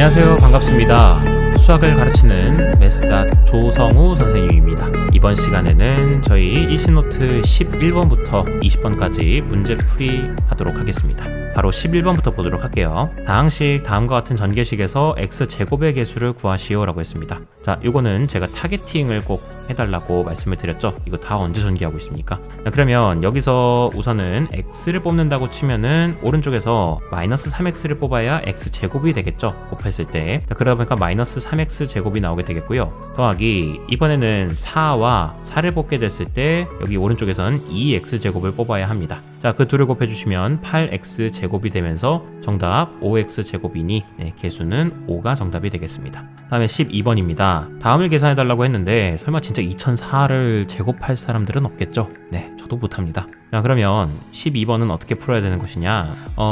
안녕하세요. 반갑습니다. 수학을 가르치는 메스닷 조성우 선생님입니다. 이번 시간에는 저희 이시노트 11번부터 20번까지 문제풀이 하도록 하겠습니다. 바로 11번부터 보도록 할게요. 다항식 다음과 같은 전개식에서 x제곱의 개수를 구하시오 라고 했습니다. 자, 요거는 제가 타겟팅을 꼭 해달라고 말씀을 드렸죠. 이거 다 언제 전개하고 있습니까? 자, 그러면 여기서 우선은 x를 뽑는다고 치면은 오른쪽에서 마이너스 3x를 뽑아야 x제곱이 되겠죠. 곱했을 때. 자, 그러다 보니까 마이너스 3x 제곱이 나오게 되겠고요. 더하기 이번에는 4와 4를 뽑게 됐을 때 여기 오른쪽에선 2x제곱을 뽑아야 합니다. 자, 그 둘을 곱해주시면 8x제곱이 되면서 정답 5x제곱이니 개수는 5가 정답이 되겠습니다. 다음에 12번입니다. 다음을 계산해달라고 했는데 설마 진짜 2004를 제곱할 사람들은 없겠죠? 네, 저도 못합니다. 자, 그러면 12번은 어떻게 풀어야 되는 것이냐?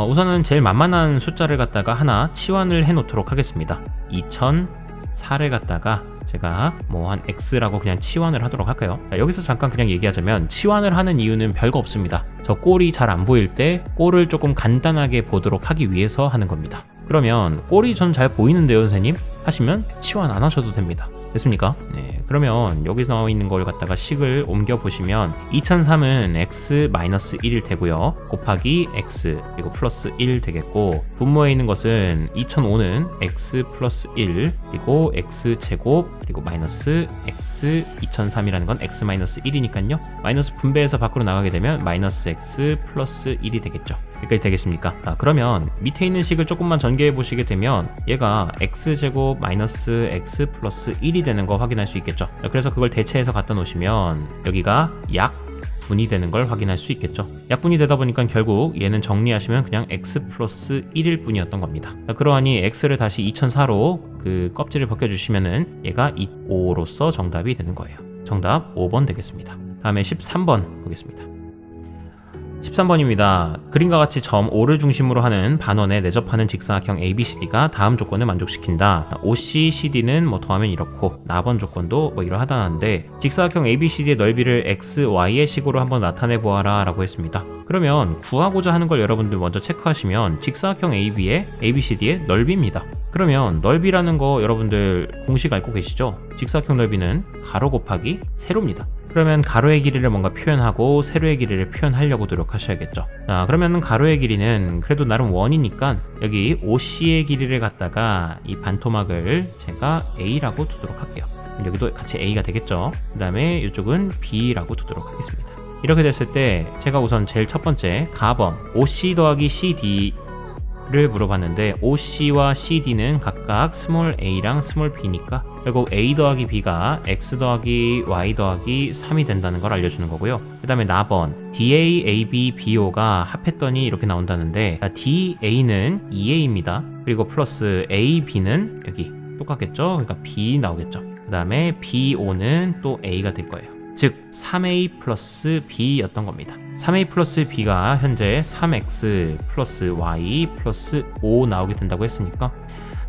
우선은 제일 만만한 숫자를 갖다가 하나 치환을 해놓도록 하겠습니다. 2004를 갖다가 제가 뭐 한 x라고 그냥 치환을 하도록 할까요? 자, 여기서 잠깐 그냥 얘기하자면 치환을 하는 이유는 별거 없습니다. 저 꼴이 잘 안 보일 때 꼴을 조금 간단하게 보도록 하기 위해서 하는 겁니다. 그러면 꼴이 전 잘 보이는데요, 선생님? 하시면 치환 안 하셔도 됩니다. 됐습니까? 네, 그러면 여기 나와 있는 걸 갖다가 식을 옮겨 보시면 2003은 x-1일 테고요. 곱하기 x 그리고 플러스 1 되겠고, 분모에 있는 것은 2005는 x 플러스 1 그리고 x제곱 그리고 마이너스 x 2003이라는 건 x 마이너스 1이니까요. 마이너스 분배해서 밖으로 나가게 되면 마이너스 x 플러스 1이 되겠죠. 여기까지 되겠습니까? 자, 그러면 밑에 있는 식을 조금만 전개해 보시게 되면 얘가 x제곱 마이너스 x 플러스 1이 되는 거 확인할 수 있겠죠. 자, 그래서 그걸 대체해서 갖다 놓으시면 여기가 약분이 되는 걸 확인할 수 있겠죠. 약분이 되다 보니까 결국 얘는 정리하시면 그냥 x 플러스 1일 뿐이었던 겁니다. 자, 그러하니 x를 다시 2004로 그 껍질을 벗겨주시면은 얘가 5로서 정답이 되는 거예요. 정답 5번 되겠습니다. 다음에 13번 보겠습니다. 13번입니다. 그림과 같이 점 O를 중심으로 하는 반원에 내접하는 직사각형 ABCD가 다음 조건을 만족시킨다. OC, CD는 뭐 더하면 이렇고 나번 조건도 뭐 이러하다는데 직사각형 ABCD의 넓이를 X, Y의 식으로 한번 나타내 보아라 라고 했습니다. 그러면 구하고자 하는 걸 여러분들 먼저 체크하시면 직사각형 AB의 ABCD의 넓이입니다. 그러면 넓이라는 거 여러분들 공식 알고 계시죠? 직사각형 넓이는 가로 곱하기 세로입니다. 그러면 가로의 길이를 뭔가 표현하고 세로의 길이를 표현하려고 노력하셔야겠죠. 자, 그러면 가로의 길이는 그래도 나름 원이니까 여기 OC의 길이를 갖다가 이 반토막을 제가 A라고 두도록 할게요. 여기도 같이 A가 되겠죠. 그 다음에 이쪽은 B라고 두도록 하겠습니다. 이렇게 됐을 때 제가 우선 제일 첫 번째 가번 OC 더하기 CD를 물어봤는데 OC와 CD는 각각 스몰 a랑 스몰 b니까 결국 a 더하기 b가 x 더하기 y 더하기 3이 된다는 걸 알려주는 거고요. 그 다음에 나번 DA, AB, BO가 합했더니 이렇게 나온다는데 DA는 2a입니다. 그리고 플러스 AB는 여기 똑같겠죠? 그러니까 B 나오겠죠. 그 다음에 BO는 또 A가 될 거예요. 즉 3a 플러스 b였던 겁니다. 3a 플러스 b가 현재 3x 플러스 y 플러스 5 나오게 된다고 했으니까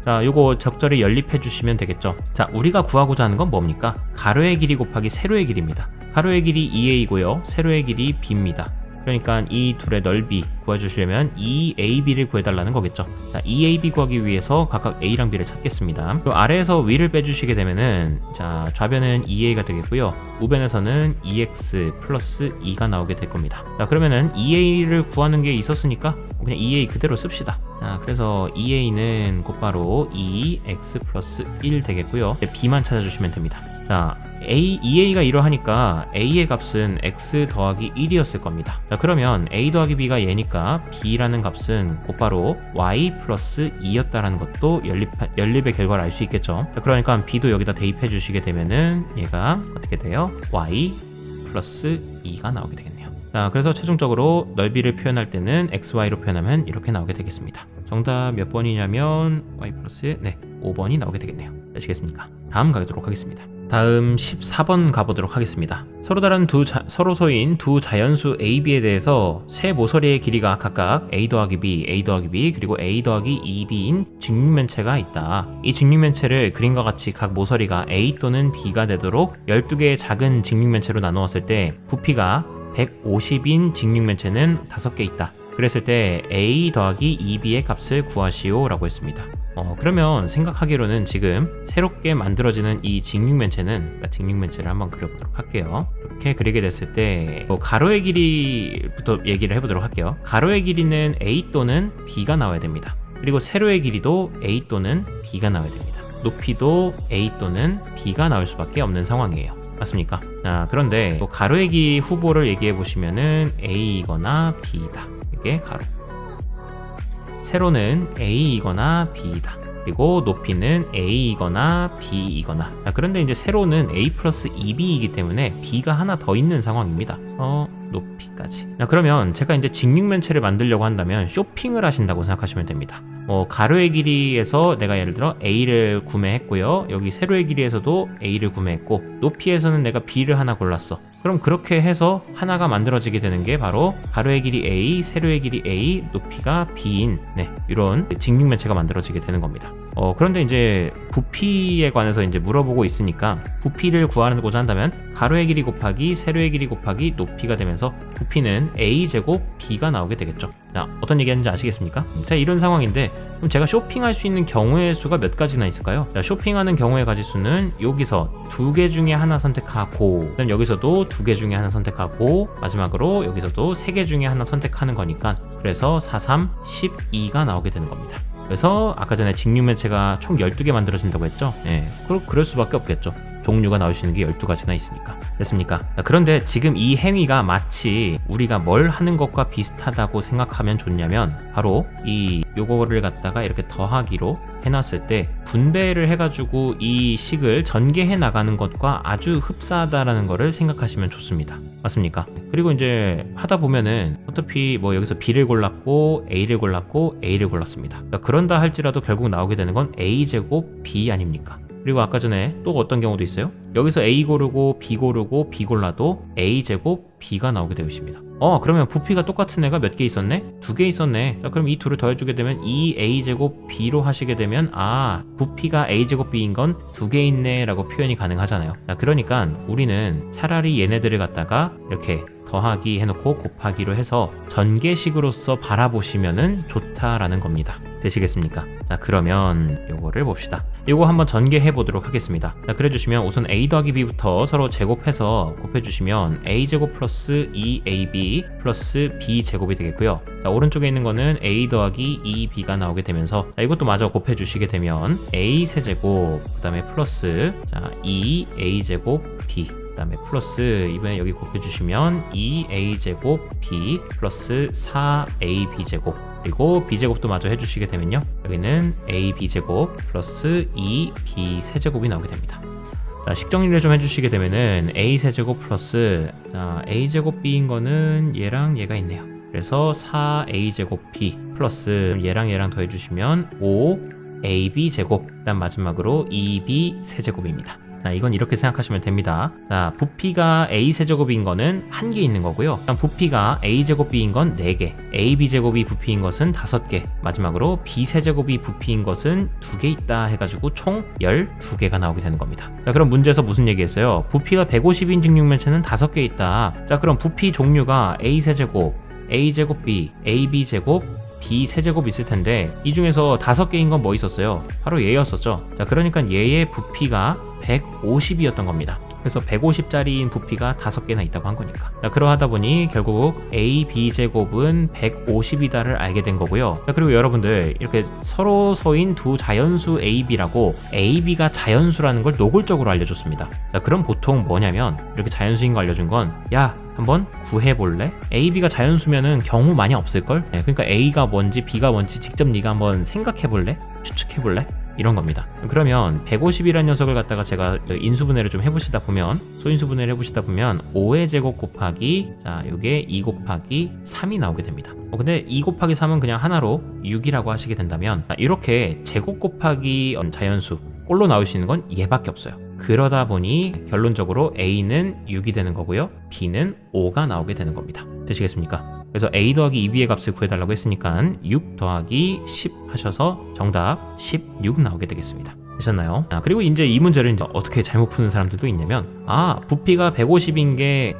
자, 요거 적절히 연립해 주시면 되겠죠. 자, 우리가 구하고자 하는 건 뭡니까? 가로의 길이 곱하기 세로의 길이입니다. 가로의 길이 2a이고요. 세로의 길이 b입니다. 그러니까 이 둘의 넓이 구해주시려면 2ab를 구해달라는 거겠죠. 자, 2ab 구하기 위해서 각각 a랑 b를 찾겠습니다. 그 아래에서 위를 빼주시게 되면은 자, 좌변은 2a가 되겠고요. 우변에서는 2x 플러스 2가 나오게 될 겁니다. 자, 그러면은 2a를 구하는 게 있었으니까 그냥 2a 그대로 씁시다. 자, 그래서 2a는 곧바로 2x 플러스 1 되겠고요. b만 찾아주시면 됩니다. 자, 2a가 이러하니까 a의 값은 x 더하기 1이었을 겁니다. 자, 그러면 a 더하기 b가 얘니까 b라는 값은 곧바로 y 플러스 2였다라는 것도 연립의 결과를 알 수 있겠죠. 자, 그러니까 b도 여기다 대입해 주시게 되면은 얘가 어떻게 돼요? y 플러스 2가 나오게 되겠네요. 자, 그래서 최종적으로 넓이를 표현할 때는 xy로 표현하면 이렇게 나오게 되겠습니다. 정답 몇 번이냐면 y 플러스 5번이 나오게 되겠네요. 아시겠습니까? 다음 가도록 하겠습니다. 다음 14번 가보도록 하겠습니다. 서로 다른 서로 소인 두 자연수 A, B에 대해서 세 모서리의 길이가 각각 A 더하기 B, A 더하기 B, 그리고 A 더하기 2B인 직육면체가 있다. 이 직육면체를 그림과 같이 각 모서리가 A 또는 B가 되도록 12개의 작은 직육면체로 나누었을 때 부피가 150인 직육면체는 5개 있다. 그랬을 때 A 더하기 2B의 값을 구하시오 라고 했습니다. 그러면 생각하기로는 지금 새롭게 만들어지는 이 직육면체는, 그러니까 직육면체를 한번 그려보도록 할게요. 이렇게 그리게 됐을 때 가로의 길이부터 얘기를 해보도록 할게요. 가로의 길이는 A 또는 B가 나와야 됩니다. 그리고 세로의 길이도 A 또는 B가 나와야 됩니다. 높이도 A 또는 B가 나올 수밖에 없는 상황이에요. 맞습니까? 그런데 가로의 길이 후보를 얘기해 보시면은 A이거나 B이다. 이게 가로. 세로는 A이거나 B이다. 그리고 높이는 A이거나 B이거나. 그런데 이제 세로는 A 플러스 2B이기 때문에 B가 하나 더 있는 상황입니다. 높이까지. 그러면 제가 이제 직육면체를 만들려고 한다면 쇼핑을 하신다고 생각하시면 됩니다. 가로의 길이에서 내가 예를 들어 A를 구매했고요. 여기 세로의 길이에서도 A를 구매했고, 높이에서는 내가 B를 하나 골랐어. 그럼 그렇게 해서 하나가 만들어지게 되는 게 바로 가로의 길이 A, 세로의 길이 A, 높이가 B인 이런 직육면체가 만들어지게 되는 겁니다. 그런데 이제 부피에 관해서 이제 물어보고 있으니까 부피를 구하고자 한다면 가로의 길이 곱하기 세로의 길이 곱하기 높이가 되면서 부피는 A제곱 B가 나오게 되겠죠. 자, 어떤 얘기하는지 아시겠습니까? 자, 이런 상황인데 그럼 제가 쇼핑할 수 있는 경우의 수가 몇 가지나 있을까요? 자, 쇼핑하는 경우의 가지수는 여기서 2개 중에 하나 선택하고, 그다음 여기서도 2개 중에 하나 선택하고, 마지막으로 여기서도 3개 중에 하나 선택하는 거니까 그래서 4, 3, 12가 나오게 되는 겁니다. 그래서 아까 전에 직육면체가 총 12개 만들어진다고 했죠? 그럴 수밖에 없겠죠. 종류가 나올 수 있는 게 12가지나 있으니까. 됐습니까? 그런데 지금 이 행위가 마치 우리가 뭘 하는 것과 비슷하다고 생각하면 좋냐면 바로 요거를 갖다가 이렇게 더하기로 해놨을 때 분배를 해가지고 이 식을 전개해 나가는 것과 아주 흡사하다라는 거를 생각하시면 좋습니다. 맞습니까? 그리고 이제 하다 보면은 어차피 여기서 B를 골랐고 A를 골랐고 A를 골랐습니다. 그런다 할지라도 결국 나오게 되는 건 A제곱 B 아닙니까? 그리고 아까 전에 또 어떤 경우도 있어요. 여기서 A 고르고 B 고르고 B 골라도 A제곱 B가 나오게 되어 있습니다. 그러면 부피가 똑같은 애가 몇 개 있었네? 2개 있었네. 자, 그럼 이 둘을 더해주게 되면 2A제곱 B로 하시게 되면 부피가 A제곱 B인 건 2개 있네 라고 표현이 가능하잖아요. 자, 그러니까 우리는 차라리 얘네들을 갖다가 이렇게 더하기 해놓고 곱하기로 해서 전개식으로서 바라보시면은 좋다라는 겁니다. 되시겠습니까? 자, 그러면 요거를 봅시다. 요거 한번 전개해 보도록 하겠습니다. 자, 그래 주시면 우선 A 더하기 B부터 서로 제곱해서 곱해 주시면 A제곱 플러스 2AB 플러스 B제곱이 되겠고요. 자, 오른쪽에 있는 거는 A 더하기 2B가 나오게 되면서, 자, 이것도 마저 곱해 주시게 되면 A 세제곱 그 다음에 플러스 2A제곱 B 그 다음에 플러스 이번에 여기 곱해주시면 2A제곱 B 플러스 4AB제곱, 그리고 B제곱도 마저 해주시게 되면요, 여기는 AB제곱 플러스 2B 세제곱이 나오게 됩니다. 자, 식정리를 좀 해주시게 되면은 A 세제곱 플러스 A제곱 B인 거는 얘랑 얘가 있네요. 그래서 4A제곱 B 플러스 얘랑 얘랑 더해주시면 5AB제곱, 그 다음 마지막으로 2B 세제곱입니다. 자, 이건 이렇게 생각하시면 됩니다. 자, 부피가 A 세제곱인 거는 1개 있는 거고요. 부피가 A 제곱비인 건 4개, AB 제곱이 부피인 것은 5개, 마지막으로 B 세제곱이 부피인 것은 2개 있다 해가지고 총 12개가 나오게 되는 겁니다. 자, 그럼 문제에서 무슨 얘기했어요? 부피가 150인 직육면체는 5개 있다. 자, 그럼 부피 종류가 A 세제곱, A 제곱 B, AB 제곱, B 세제곱 있을 텐데 이 중에서 5개인 건 뭐 있었어요? 바로 얘였었죠. 자, 그러니까 얘의 부피가 150이었던 겁니다. 그래서 150짜리인 부피가 5개나 있다고 한 거니까. 자, 그러하다 보니 결국 A, B 제곱은 150이다를 알게 된 거고요. 자, 그리고 여러분들 이렇게 서로 서인 두 자연수 A, B라고 A, B가 자연수라는 걸 노골적으로 알려줬습니다. 자, 그럼 보통 뭐냐면 이렇게 자연수인 거 알려준 건, 야, 한번 구해볼래? A, B가 자연수면은 경우 많이 없을걸? 그러니까 A가 뭔지 B가 뭔지 직접 네가 한번 생각해볼래? 추측해볼래? 이런 겁니다. 그러면 150이라는 녀석을 갖다가 제가 인수분해를 좀 해보시다 보면, 소인수분해를 해보시다 보면 5의 제곱 곱하기, 자, 요게 2 곱하기 3이 나오게 됩니다. 근데 2 곱하기 3은 그냥 하나로 6이라고 하시게 된다면, 이렇게 제곱 곱하기 자연수 꼴로 나올 수 있는 건 얘밖에 없어요. 그러다 보니 결론적으로 A는 6이 되는 거고요, B는 5가 나오게 되는 겁니다. 되시겠습니까? 그래서 A 더하기 2B의 값을 구해달라고 했으니까 6 더하기 10 하셔서 정답 16 나오게 되겠습니다. 되셨나요? 그리고 이제 이 문제를 이제 어떻게 잘못 푸는 사람들도 있냐면, 부피가 150인 게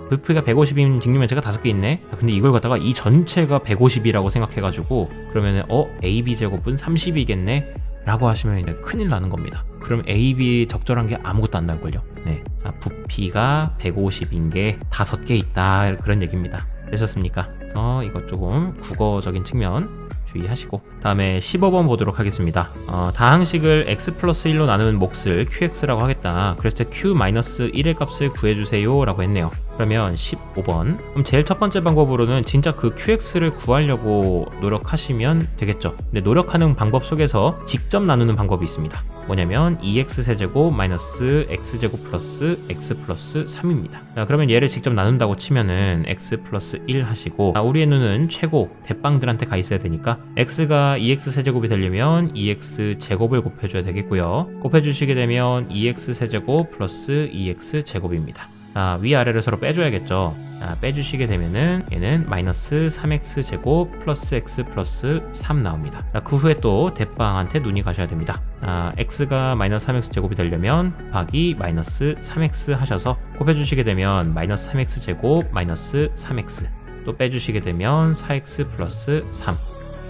부피가 150인 직류면체가 5개 있네. 근데 이걸 갖다가 이 전체가 150이라고 생각해가지고 그러면은 AB 제곱은 30이겠네 라고 하시면 이제 큰일 나는 겁니다. 그럼 AB 적절한 게 아무것도 안 나올걸요. 네, 자, 부피가 150인 게 5개 있다, 그런 얘기입니다. 되셨습니까? 그래서 이것 조금 국어적인 측면 주의하시고, 다음에 15번 보도록 하겠습니다. 다항식을 x 플러스 1로 나누는 몫을 qx라고 하겠다. 그래서 q-1의 값을 구해주세요 라고 했네요. 그러면 15번, 그럼 제일 첫 번째 방법으로는 진짜 그 qx를 구하려고 노력하시면 되겠죠. 근데 노력하는 방법 속에서 직접 나누는 방법이 있습니다. 뭐냐면 2x 세제곱 마이너스 x제곱 플러스 x 플러스 3입니다. 자, 그러면 얘를 직접 나눈다고 치면은 x 플러스 1 하시고, 우리의 눈은 최고 대빵들한테 가 있어야 되니까 x가 2x 세제곱이 되려면 2x 제곱을 곱해줘야 되겠고요. 곱해주시게 되면 2x 세제곱 플러스 2x 제곱입니다. 위아래를 서로 빼줘야겠죠. 빼주시게 되면은 얘는 마이너스 3x 제곱 플러스 x 플러스 3 나옵니다. 그 후에 또 대빵한테 눈이 가셔야 됩니다. x가 마이너스 3x 제곱이 되려면 곱하기 마이너스 3x 하셔서 곱해주시게 되면 마이너스 3x 제곱 마이너스 3x, 또 빼주시게 되면 4x 플러스 3.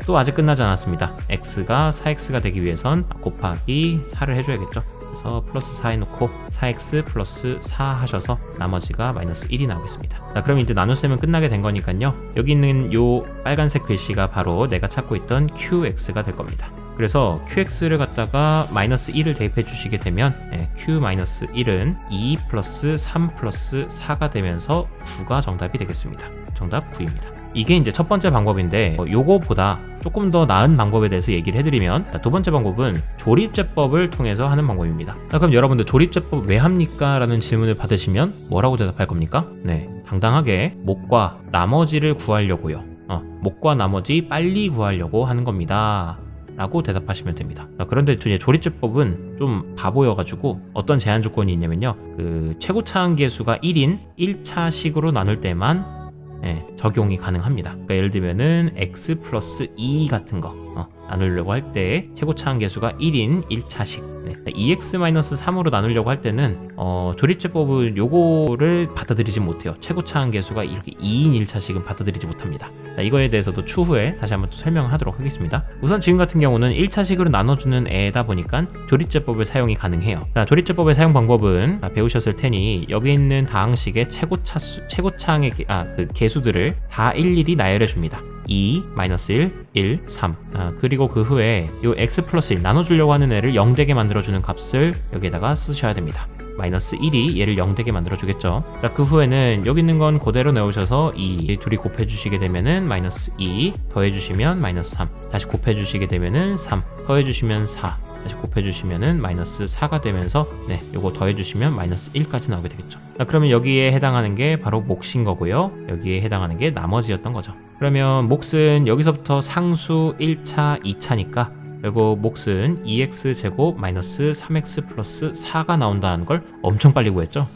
또 아직 끝나지 않았습니다. x가 4x가 되기 위해선 곱하기 4를 해줘야겠죠. 그래서 플러스 4 해놓고 4x 플러스 4 하셔서 나머지가 마이너스 1이 나오겠습니다. 자, 그럼 이제 나눗셈은 끝나게 된 거니까요. 여기 있는 요 빨간색 글씨가 바로 내가 찾고 있던 qx가 될 겁니다. 그래서 qx를 갖다가 마이너스 1을 대입해 주시게 되면 q-1은 2 플러스 3 플러스 4가 되면서 9가 정답이 되겠습니다. 정답 9입니다. 이게 이제 첫 번째 방법인데, 요거보다 조금 더 나은 방법에 대해서 얘기를 해드리면, 두 번째 방법은 조립제법을 통해서 하는 방법입니다. 그럼 여러분들 조립제법 왜 합니까? 라는 질문을 받으시면 뭐라고 대답할 겁니까? 네, 당당하게 목과 나머지를 구하려고요. 목과 나머지 빨리 구하려고 하는 겁니다 라고 대답하시면 됩니다. 그런데 조립제법은 좀 바보여가지고 어떤 제한 조건이 있냐면요, 그 최고차항계수가 1인 1차식으로 나눌 때만 적용이 가능합니다. 그러니까 예를 들면은 x 플러스 2 같은 거 나누려고 할 때 최고차항계수가 1인 1차식, 2x-3으로 나누려고 할 때는 조립제법은 요거를 받아들이지 못해요. 최고차항계수가 이렇게 2인 1차식은 받아들이지 못합니다. 자, 이거에 대해서도 추후에 다시 한번 또 설명하도록 하겠습니다. 우선 지금 같은 경우는 1차식으로 나눠주는 애다 보니까 조립제법을 사용이 가능해요. 자, 조립제법의 사용 방법은 배우셨을 테니 여기 있는 다항식의 최고차항의 그 개수들을 다 일일이 나열해 줍니다. 2, 마이너스 1, 1, 3. 그리고 그 후에 요 x 플러스 1 나눠주려고 하는 애를 0되게 만들어주는 값을 여기에다가 쓰셔야 됩니다. 마이너스 1이 얘를 0되게 만들어주겠죠. 자, 그 후에는 여기 있는 건 그대로 넣으셔서 2, 둘이 곱해주시게 되면은 마이너스 2, 더해주시면 마이너스 3, 다시 곱해주시게 되면은 3, 더해주시면 4, 다시 곱해주시면은 마이너스 4가 되면서 요거 더해주시면 마이너스 1까지 나오게 되겠죠. 자, 그러면 여기에 해당하는 게 바로 몫인 거고요. 여기에 해당하는 게 나머지였던 거죠. 그러면 몫은 여기서부터 상수 1차, 2차니까 그리고 몫은 2x 제곱 마이너스 3x 플러스 4가 나온다는 걸 엄청 빨리 구했죠.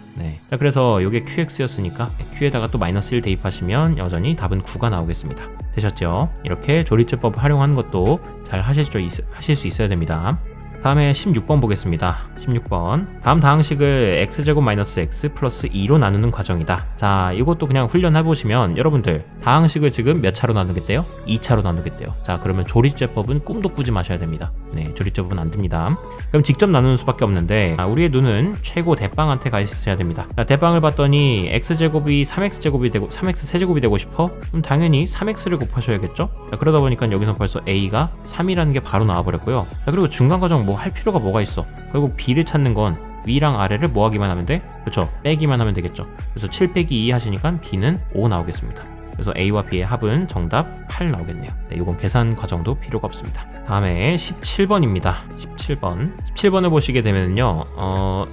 자, 그래서 이게 qx였으니까 q에다가 또 마이너스 1 대입하시면 여전히 답은 9가 나오겠습니다. 되셨죠? 이렇게 조립제법을 활용하는 것도 잘 하실 수 있어야 됩니다. 다음에 16번 보겠습니다. 16번. 다음 다항식을 x제곱 마이너스 x 플러스 2로 나누는 과정이다. 자, 이것도 그냥 훈련해보시면 여러분들 다항식을 지금 몇 차로 나누겠대요? 2차로 나누겠대요. 자, 그러면 조립제법은 꿈도 꾸지 마셔야 됩니다. 조립제법은 안 됩니다. 그럼 직접 나누는 수밖에 없는데, 우리의 눈은 최고 대빵한테 가 있어야 됩니다. 자, 대빵을 봤더니 x제곱이 3x제곱이 되고 3x 세제곱이 되고 싶어? 그럼 당연히 3x를 곱하셔야겠죠? 자, 그러다 보니까 여기서 벌써 a가 3이라는 게 바로 나와버렸고요. 자, 그리고 중간 과정 할 필요가 뭐가 있어? 결국 b를 찾는 건 위랑 아래를 뭐 하기만 하면 돼? 그렇죠? 빼기만 하면 되겠죠. 그래서 7 빼기 2 하시니까 b는 5 나오겠습니다. 그래서 a와 b의 합은 정답 8 나오겠네요. 이건 계산 과정도 필요가 없습니다. 다음에 17번입니다. 17번을 보시게 되면요,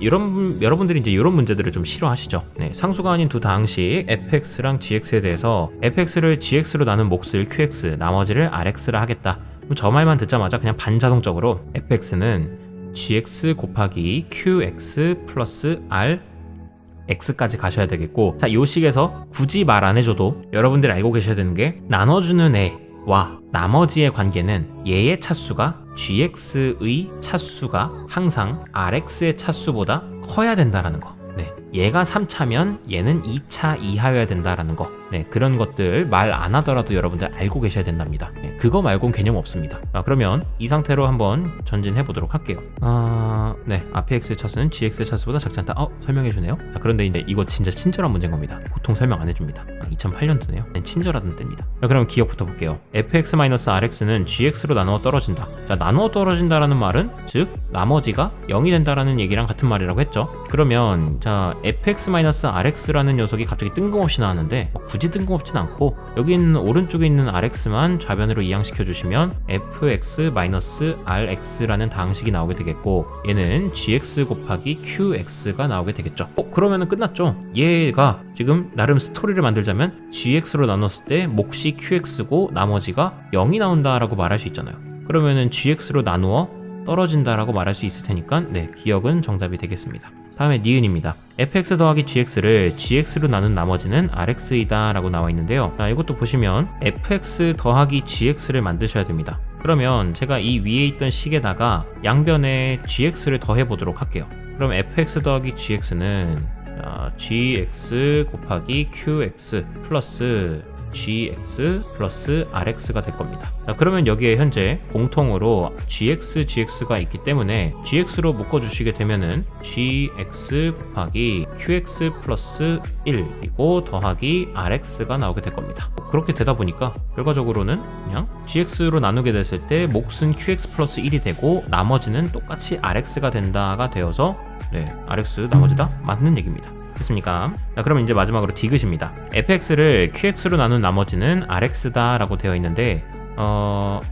여러분들이 이제 이런 문제들을 좀 싫어하시죠. 상수가 아닌 두 다항식 fx랑 gx에 대해서 fx를 gx로 나눈 몫을 qx, 나머지를 rx라 하겠다. 저 말만 듣자마자 그냥 반자동적으로 fx는 gx 곱하기 qx 플러스 r x까지 가셔야 되겠고, 자, 요 식에서 굳이 말 안 해줘도 여러분들이 알고 계셔야 되는 게 나눠주는 애 와 나머지의 관계는 얘의 차수가 gx의 차수가 항상 rx의 차수보다 커야 된다라는 거. 네, 얘가 3차면 얘는 2차 이하여야 된다라는 거. 네, 그런 것들 말 안 하더라도 여러분들 알고 계셔야 된답니다. 네, 그거 말고는 개념 없습니다. 그러면 이 상태로 한번 전진해 보도록 할게요. 네, 앞에 x의 차수는 gx의 차수보다 작지 않다. 설명해 주네요. 자, 그런데 이제 이거 진짜 친절한 문제인 겁니다. 보통 설명 안 해줍니다. 2008년도네요. 친절하던 때입니다. 자, 그럼 기억부터 볼게요. fx-rx는 gx로 나누어 떨어진다. 자, 나누어 떨어진다라는 말은 즉 나머지가 0이 된다라는 얘기랑 같은 말이라고 했죠. 그러면 자, fx-rx라는 녀석이 갑자기 뜬금없이 나왔는데 굳이 뜬금없진 않고 여기 있는 오른쪽에 있는 rx만 좌변으로 이항시켜 주시면 fx-rx라는 다항식이 나오게 되겠고 얘는 gx 곱하기 qx가 나오게 되겠죠. 그러면은 끝났죠. 얘가 지금 나름 스토리를 만들자면 gx로 나눴을 때 몫이 qx고 나머지가 0이 나온다라고 말할 수 있잖아요. 그러면은 gx로 나누어 떨어진다라고 말할 수 있을 테니까 네, 기억은 정답이 되겠습니다. 다음에 니은입니다. fx 더하기 gx를 gx로 나눈 나머지는 rx이다 라고 나와 있는데요. 자, 이것도 보시면 fx 더하기 gx를 만드셔야 됩니다. 그러면 제가 이 위에 있던 식에다가 양변에 gx를 더해 보도록 할게요. 그럼 fx 더하기 gx는 gx 곱하기 qx 플러스 gx 플러스 rx가 될 겁니다. 자, 그러면 여기에 현재 공통으로 gx가 있기 때문에 gx로 묶어주시게 되면은 gx 곱하기 qx 플러스 1 그리고 더하기 rx가 나오게 될 겁니다. 그렇게 되다 보니까 결과적으로는 그냥 gx로 나누게 됐을 때 몫은 qx 플러스 1이 되고 나머지는 똑같이 rx가 된다가 되어서 네, rx 나머지다 맞는 얘기입니다. 됐습니까? 자, 그럼 이제 마지막으로 디귿입니다. fx를 qx로 나눈 나머지는 rx다 라고 되어 있는데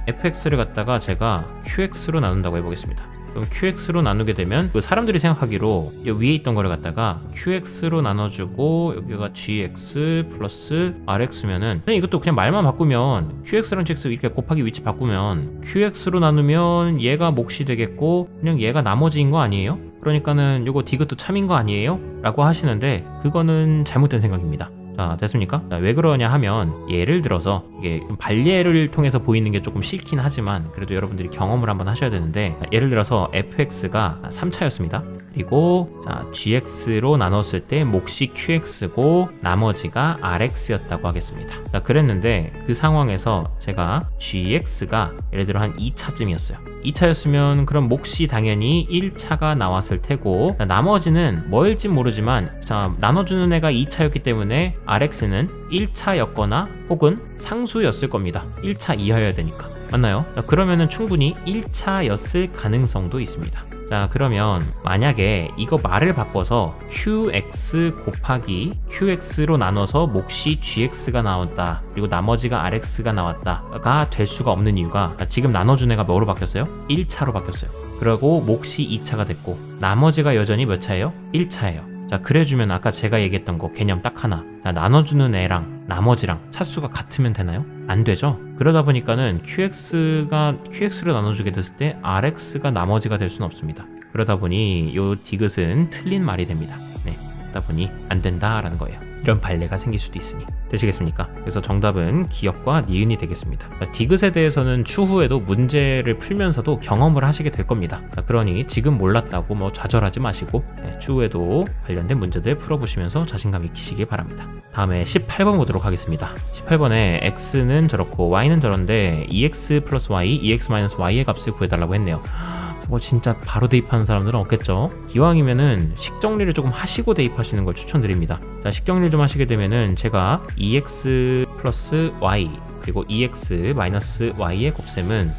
fx를 갖다가 제가 qx로 나눈다고 해보겠습니다. 그럼 qx로 나누게 되면 그 사람들이 생각하기로 위에 있던 거를 갖다가 qx로 나눠주고 여기가 gx 플러스 rx면은 이것도 그냥 말만 바꾸면 qx랑 gx 이렇게 곱하기 위치 바꾸면 qx로 나누면 얘가 몫이 되겠고 그냥 얘가 나머지인 거 아니에요? 그러니까는 요거 디귿도 참인 거 아니에요? 라고 하시는데 그거는 잘못된 생각입니다. 자, 됐습니까? 자, 왜 그러냐 하면 예를 들어서 이게 발예를 통해서 보이는 게 조금 싫긴 하지만 그래도 여러분들이 경험을 한번 하셔야 되는데 예를 들어서 fx가 3차였습니다. 그리고 자, gx로 나눴을 때 몫이 qx고 나머지가 rx였다고 하겠습니다. 자, 그랬는데 그 상황에서 제가 gx가 예를 들어 한 2차쯤이었어요. 2차였으면 그럼 몫이 당연히 1차가 나왔을 테고 나머지는 뭐일진 모르지만 자, 나눠주는 애가 2차였기 때문에 rx는 1차였거나 혹은 상수였을 겁니다. 1차 이하여야 되니까. 맞나요? 자, 그러면은 충분히 1차였을 가능성도 있습니다. 자, 그러면 만약에 이거 말을 바꿔서 qx 곱하기 qx로 나눠서 몫이 gx가 나왔다 그리고 나머지가 rx가 나왔다가 될 수가 없는 이유가 지금 나눠준 애가 뭐로 바뀌었어요? 1차로 바뀌었어요. 그리고 몫이 2차가 됐고 나머지가 여전히 몇 차예요? 1차예요. 자, 그래주면 아까 제가 얘기했던 거 개념 딱 하나. 자, 나눠주는 애랑 나머지랑 차수가 같으면 되나요? 안 되죠. 그러다 보니까는 qx로 나눠주게 됐을 때 rx가 나머지가 될 수는 없습니다. 그러다 보니 요 디귿은 틀린 말이 됩니다. 네, 그러다 보니 안 된다라는 거예요. 이런 발레가 생길 수도 있으니. 되시겠습니까? 그래서 정답은 기역과 니은이 되겠습니다. 디귿에 대해서는 추후에도 문제를 풀면서도 경험을 하시게 될 겁니다. 그러니 지금 몰랐다고 뭐 좌절하지 마시고 추후에도 관련된 문제들 풀어보시면서 자신감 익히시기 바랍니다. 다음에 18번 보도록 하겠습니다. 18번에 x는 저렇고 y는 저런데 2x 플러스 y, 2x 마이너스 y의 값을 구해달라고 했네요. 뭐 진짜 바로 대입하는 사람들은 없겠죠. 기왕이면은 식 정리를 조금 하시고 대입하시는 걸 추천드립니다. 자, 식 정리를 좀 하시게 되면은 제가 2x 플러스 y 그리고 2x 마이너스 y의 곱셈은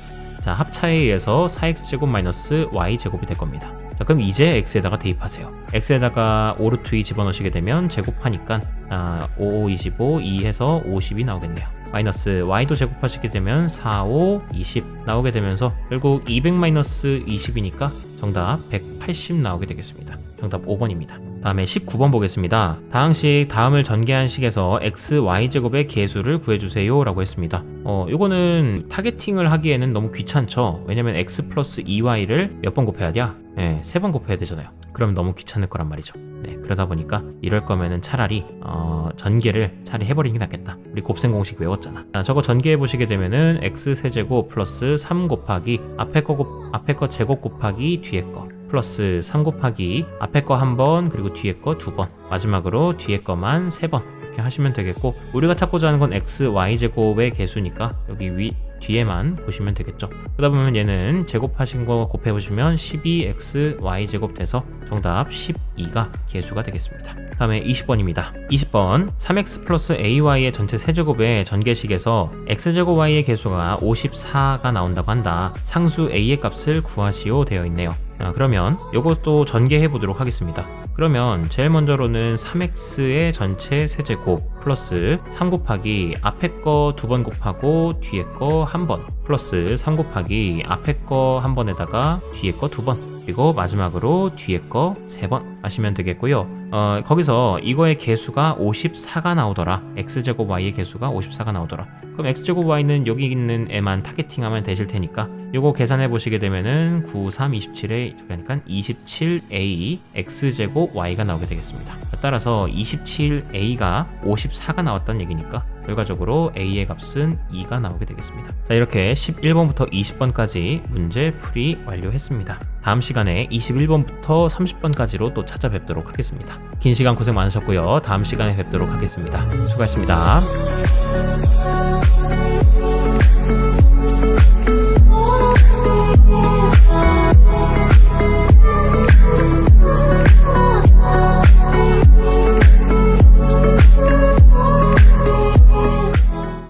자, 합차에 의해서 4x제곱 마이너스 y제곱이 될 겁니다. 자, 그럼 이제 x에다가 대입하세요. x에다가 5루트 2 집어넣으시게 되면 제곱하니까 5, 5, 25, 2 해서 50이 나오겠네요. 마이너스 y도 제곱하시게 되면 4, 5, 20 나오게 되면서 결국 200 마이너스 20이니까 정답 180 나오게 되겠습니다. 정답 5번입니다. 다음에 19번 보겠습니다. 다항식 다음을 전개한 식에서 x, y제곱의 계수를 구해주세요 라고 했습니다. 요거는 타겟팅을 하기에는 너무 귀찮죠. 왜냐면 x 플러스 2y를 몇 번 곱해야 돼? 네, 3번 곱해야 되잖아요. 그럼 너무 귀찮을 거란 말이죠. 네, 그러다 보니까 이럴 거면은 차라리 전개를 차라리 해버리는 게 낫겠다. 우리 곱셈 공식 외웠잖아. 저거 전개해 보시게 되면은 x 세제곱 플러스 3 곱하기 앞에 거 제곱 곱하기 뒤에 거 플러스 3 곱하기 앞에 거 한 번 그리고 뒤에 거 두 번 마지막으로 뒤에 거만 세 번 이렇게 하시면 되겠고, 우리가 찾고자 하는 건 x, y 제곱의 개수니까 여기 뒤에만 보시면 되겠죠. 그러다 보면 얘는 제곱하신 거 곱해보시면 12x y제곱 돼서 정답 12가 개수가 되겠습니다. 다음에 20번입니다. 20번 3x 플러스 ay의 전체 세제곱의 전개식에서 x제곱 y의 개수가 54가 나온다고 한다. 상수 a의 값을 구하시오 되어 있네요. 그러면 이것도 전개해 보도록 하겠습니다. 그러면 제일 먼저로는 3x의 전체 세제곱 플러스 3 곱하기 앞에 거 두 번 곱하고 뒤에 거 한 번 플러스 3 곱하기 앞에 거 한 번에다가 뒤에 거 두 번 그리고 마지막으로 뒤에 거 세 번 하시면 되겠고요. 거기서 이거의 개수가 54가 나오더라. x제곱 y의 개수가 54가 나오더라. 그럼 x제곱 y는 여기 있는 애만 타겟팅하면 되실 테니까 요거 계산해 보시게 되면은 9, 3, 27에 그러니까 27a x제곱 y가 나오게 되겠습니다. 따라서 27a가 54가 나왔다는 얘기니까 결과적으로 a의 값은 2가 나오게 되겠습니다. 자, 이렇게 11번부터 20번까지 문제 풀이 완료했습니다. 다음 시간에 21번부터 30번까지로 또 찾아뵙도록 하겠습니다. 긴 시간 고생 많으셨고요. 다음 시간에 뵙도록 하겠습니다. 수고하셨습니다.